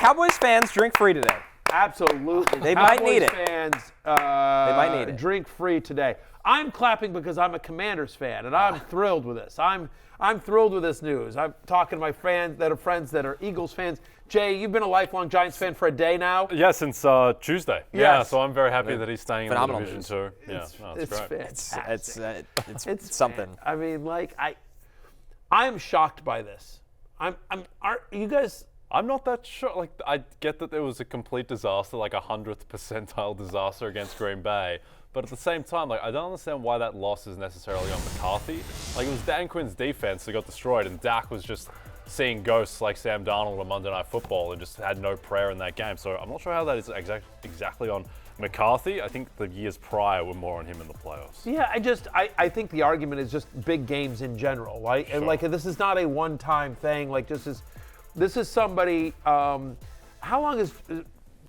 Cowboys fans drink free today. Absolutely. They might need it. Fans, they might need it. Drink free today. I'm clapping because I'm a Commanders fan, and I'm thrilled with this. I'm thrilled with this news. I'm talking to my friends that are Eagles fans. Jay, you've been a lifelong Giants fan for a day now. Yeah, since Tuesday. Yes. Yeah, so I'm very happy that he's staying in the division too. Yeah, It's great. fantastic. It's something. I mean, like I'm shocked by this. Aren't you guys? I'm not that sure. Like, I get that there was a complete disaster, like a 100th percentile disaster against Green Bay. But at the same time, like, I don't understand why that loss is necessarily on McCarthy. Like, it was Dan Quinn's defense that got destroyed, and Dak was just seeing ghosts like Sam Darnold on Monday Night Football and just had no prayer in that game. So I'm not sure how that is exactly on McCarthy. I think the years prior were more on him in the playoffs. Yeah, I think the argument is just big games in general, right? Sure. And like this is not a one-time thing. Like this is somebody. How long is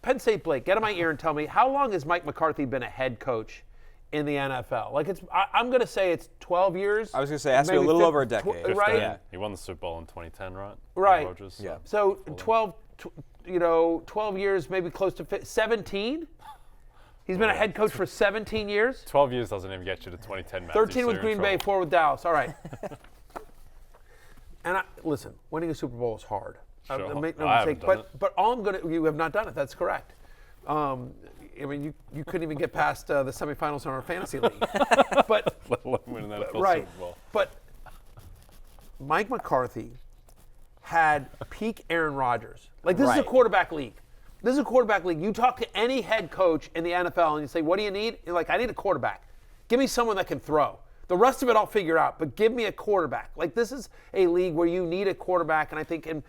Penn State Blake? Get in my ear and tell me how long has Mike McCarthy been a head coach in the NFL? Like I'm going to say it's 12 years. I was going to say it has to be a little over a decade. 15. Right? Yeah. He won the Super Bowl in 2010, right? Right. Rodgers, yeah. So 12 years, maybe close to 17. He's been a head coach for 17 years. 12 years doesn't even get you to 2010, Matthew. 13 with Green Bay, 4 with Dallas. All right. And listen, winning a Super Bowl is hard. Sure. Make no I mistake. haven't done But you have not done it. That's correct. I mean, you couldn't even get past the semifinals in our fantasy league. But Let alone winning that NFL right. Super Bowl. But Mike McCarthy had peak Aaron Rodgers. Like, this is a quarterback league. This is a quarterback league. You talk to any head coach in the NFL and you say, what do you need? You're like, I need a quarterback. Give me someone that can throw. The rest of it I'll figure out, but give me a quarterback. Like, this is a league where you need a quarterback, and I think in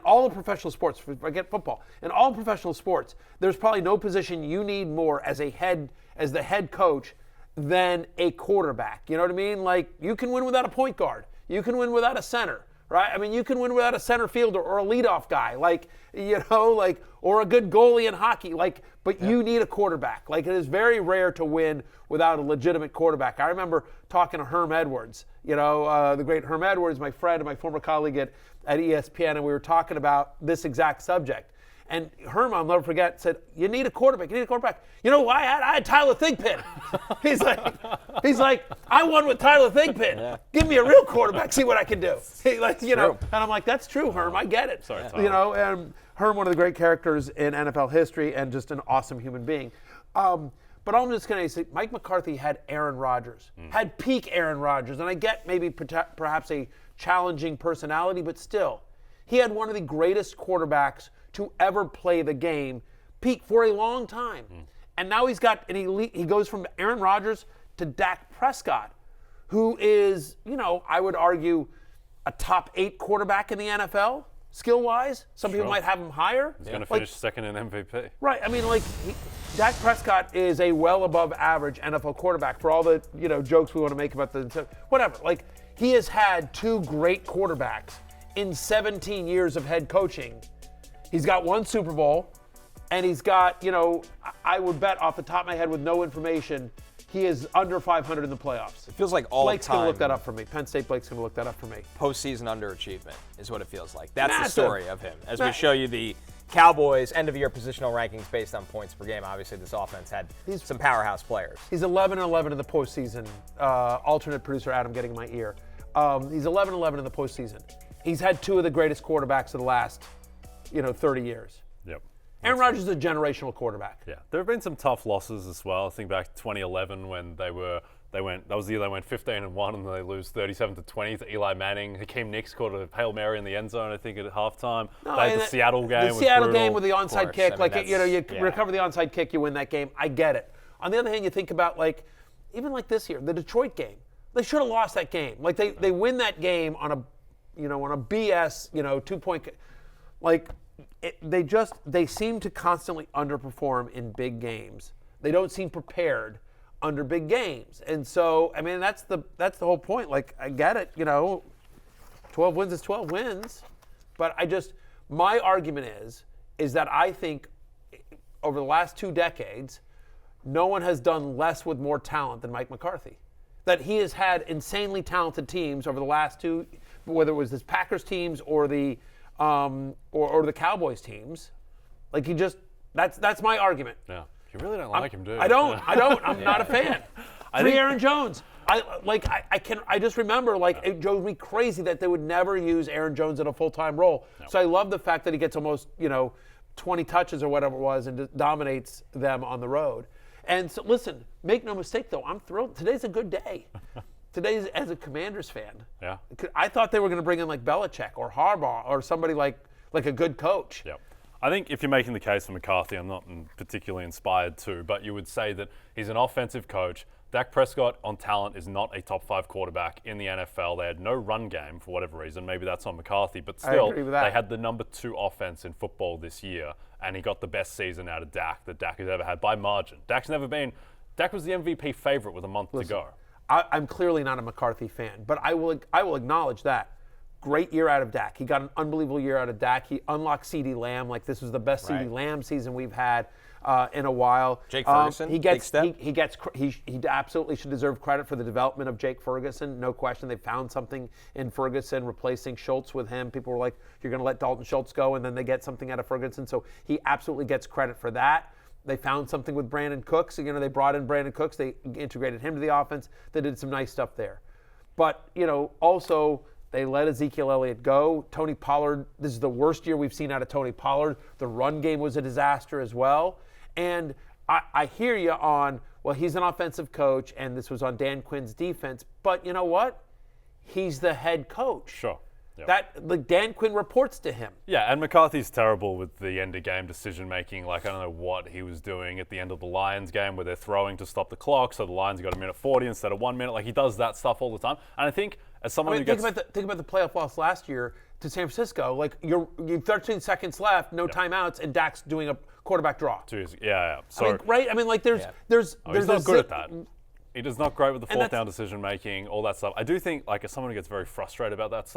all of professional sports, forget football, in all professional sports, there's probably no position you need more as the head coach than a quarterback. You know what I mean? Like, you can win without a point guard. You can win without a center. Right? I mean, you can win without a center fielder or a leadoff guy, or a good goalie in hockey. But you need a quarterback. Like, it is very rare to win without a legitimate quarterback. I remember talking to Herm Edwards, the great Herm Edwards, my friend and my former colleague at ESPN, and we were talking about this exact subject. And Herm, I'll never forget, said, you need a quarterback. You need a quarterback. You know who I had? I had Tyler Thigpen. He's like, I won with Tyler Thigpen. Yeah. Give me a real quarterback, see what I can do. And I'm like, that's true, Herm. I get it. Sorry, Tyler. And Herm, one of the great characters in NFL history and just an awesome human being. But I'm just going to say, Mike McCarthy had Aaron Rodgers, had peak Aaron Rodgers. And I get maybe perhaps a challenging personality, but still, he had one of the greatest quarterbacks to ever play the game, peak for a long time. And now he goes from Aaron Rodgers to Dak Prescott, who is, I would argue, a top 8 quarterback in the NFL, skill-wise. Some people might have him higher. He's going to finish second in MVP. Right. I mean, Dak Prescott is a well above average NFL quarterback for all the, jokes we want to make about whatever. Like, he has had 2 great quarterbacks in 17 years of head coaching. He's got 1 Super Bowl, and he's got, I would bet off the top of my head with no information, he is under 500 in the playoffs. It feels like all Blake's time. going to look that up for me. Penn State Blake's going to look that up for me. Postseason underachievement is what it feels like. That's Massive. The story of him. As we show you the Cowboys end-of-year positional rankings based on points per game, obviously this offense had some powerhouse players. He's 11-11 in the postseason. Alternate producer Adam getting in my ear. He's 11-11 in the postseason. He's had 2 of the greatest quarterbacks of the last 30 years. Yep. Aaron Rodgers is a generational quarterback. Yeah. There have been some tough losses as well. I think back to 2011 when that was the year they went 15-1 and they lose 37-20 to Eli Manning. Hakeem Nicks caught a Hail Mary in the end zone, I think, at halftime. They had the Seattle game. The Seattle game with the onside course. kick, I mean, recover the onside kick, you win that game. I get it. On the other hand, you think about even like this year, the Detroit game. They should have lost that game. Like they win that game on a BS 2-point. They seem to constantly underperform in big games. They don't seem prepared under big games. And so, I mean, that's the whole point. Like, I get it, 12 wins is 12 wins. But my argument is that I think over the last 2 decades, no one has done less with more talent than Mike McCarthy. That he has had insanely talented teams over the last 2, whether it was his Packers teams or the or the Cowboys teams. Like that's my argument. Yeah, you really don't like him, do you? I don't. I'm not a fan. Aaron Jones. I just remember it drove me crazy that they would never use Aaron Jones in a full-time role. No. So I love the fact that he gets almost 20 touches or whatever it was and dominates them on the road. And so listen, make no mistake though, I'm thrilled. Today's a good day. Today's as a Commanders fan. Yeah. I thought they were going to bring in like Belichick or Harbaugh or somebody like a good coach. Yep. I think if you're making the case for McCarthy, I'm not particularly inspired to, but you would say that he's an offensive coach. Dak Prescott on talent is not a top 5 quarterback in the NFL. They had no run game for whatever reason. Maybe that's on McCarthy, but still, they had the number 2 offense in football this year, and he got the best season out of Dak that Dak has ever had by margin. Dak was the MVP favorite with a month to go. I'm clearly not a McCarthy fan, but I will acknowledge that. Great year out of Dak. He got an unbelievable year out of Dak. He unlocked CeeDee Lamb. Like this was the best CeeDee Lamb season we've had in a while. Jake Ferguson, he absolutely should deserve credit for the development of Jake Ferguson. No question. They found something in Ferguson, replacing Schultz with him. People were like, "You're going to let Dalton Schultz go," and then they get something out of Ferguson. So he absolutely gets credit for that. They found something with Brandon Cooks. They brought in Brandon Cooks. They integrated him to the offense. They did some nice stuff there. But also. They let Ezekiel Elliott go. Tony Pollard, this is the worst year we've seen out of Tony Pollard. The run game was a disaster as well. And I hear you on, well, he's an offensive coach, and this was on Dan Quinn's defense. But you know what? He's the head coach. Sure. Yep. Dan Quinn reports to him. Yeah, and McCarthy's terrible with the end-of-game decision-making. I don't know what he was doing at the end of the Lions game where they're throwing to stop the clock, so the Lions got a minute 40 instead of 1 minute. He does that stuff all the time. And I think as someone who gets... Think about the playoff loss last year to San Francisco. You're 13 seconds left, no timeouts, and Dak's doing a quarterback draw. Yeah. So, there's he's not good at that. He is not great with the fourth down decision making, all that stuff. I do think, as someone who gets very frustrated about that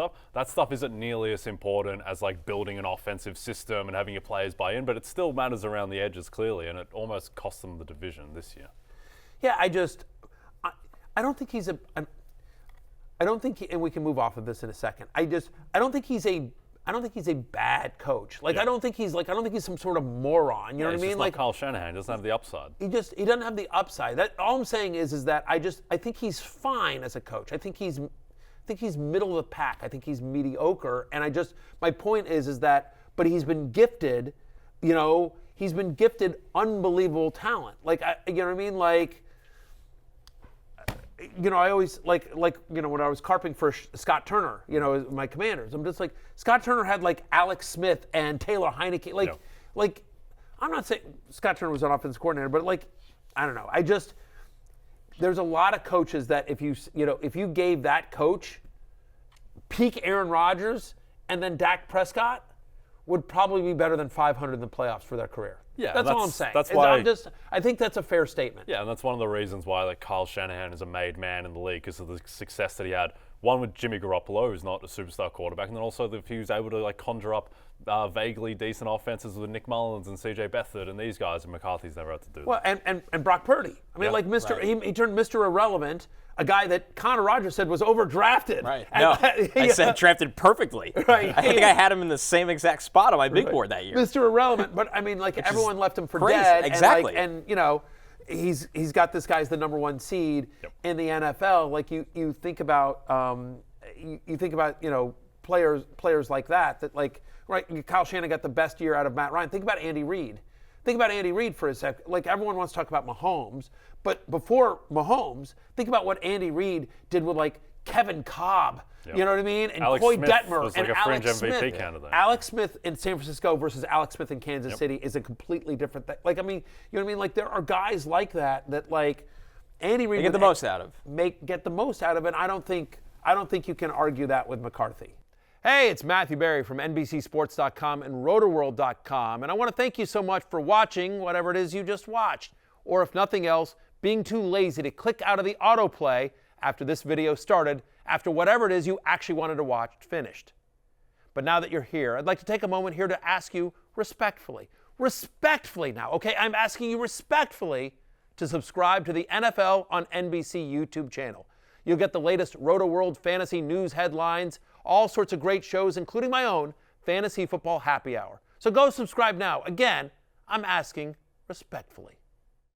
stuff isn't nearly as important as building an offensive system and having your players buy in, but it still matters around the edges clearly, and it almost cost them the division this year. Yeah, I don't think he's and we can move off of this in a second. I don't think he's a bad coach. I don't think he's some sort of moron. You know what I mean? He's like Kyle Shanahan. He doesn't have the upside. He doesn't have the upside. All I'm saying is that I think he's fine as a coach. I think he's middle of the pack. I think he's mediocre. And my point is that, but he's been gifted, he's been gifted unbelievable talent. You know what I mean? I always when I was carping for Scott Turner, my Commanders, I'm just Scott Turner had Alex Smith and Taylor Heineke. I'm not saying Scott Turner was an offensive coordinator, but I don't know. There's a lot of coaches that if you gave that coach peak Aaron Rodgers and then Dak Prescott would probably be better than 500 in the playoffs for their career. Yeah, that's all I'm saying. That's why I think that's a fair statement. Yeah, and that's one of the reasons why Kyle Shanahan is a made man in the league because of the success that he had. One with Jimmy Garoppolo, who's not a superstar quarterback, and then also if he was able to conjure up vaguely decent offenses with Nick Mullins and C.J. Beathard and these guys, and McCarthy's never had to do that. Well, and Brock Purdy. He turned Mr. Irrelevant, a guy that Connor Rodgers said was overdrafted. Right. I said drafted perfectly. Right. I think I had him in the same exact spot on my big board that year. Mr. Irrelevant, but everyone left him for dead. Exactly. And he's got this guy's the number 1 seed in the NFL. You think about players like that Kyle Shanahan got the best year out of Matt Ryan. Think about Andy Reid. Think about Andy Reid for a sec. Everyone wants to talk about Mahomes, but before Mahomes, think about what Andy Reid did with Kevin Cobb. Yep. You know what I mean? And Coy Detmer was and a fringe Alex MVP Smith. candidate. Alex Smith in San Francisco versus Alex Smith in Kansas City is a completely different thing. You know what I mean? There are guys like that Andy Reid get the most out of. Get the most out of it. And I don't think you can argue that with McCarthy. Hey, it's Matthew Berry from NBCSports.com and Rotoworld.com, and I want to thank you so much for watching whatever it is you just watched, or if nothing else, being too lazy to click out of the autoplay after this video started, after whatever it is you actually wanted to watch finished. But now that you're here, I'd like to take a moment here to ask you respectfully now, okay? I'm asking you respectfully to subscribe to the NFL on NBC YouTube channel. You'll get the latest Roto World fantasy news headlines, all sorts of great shows, including my own Fantasy Football Happy Hour. So go subscribe now. Again, I'm asking respectfully.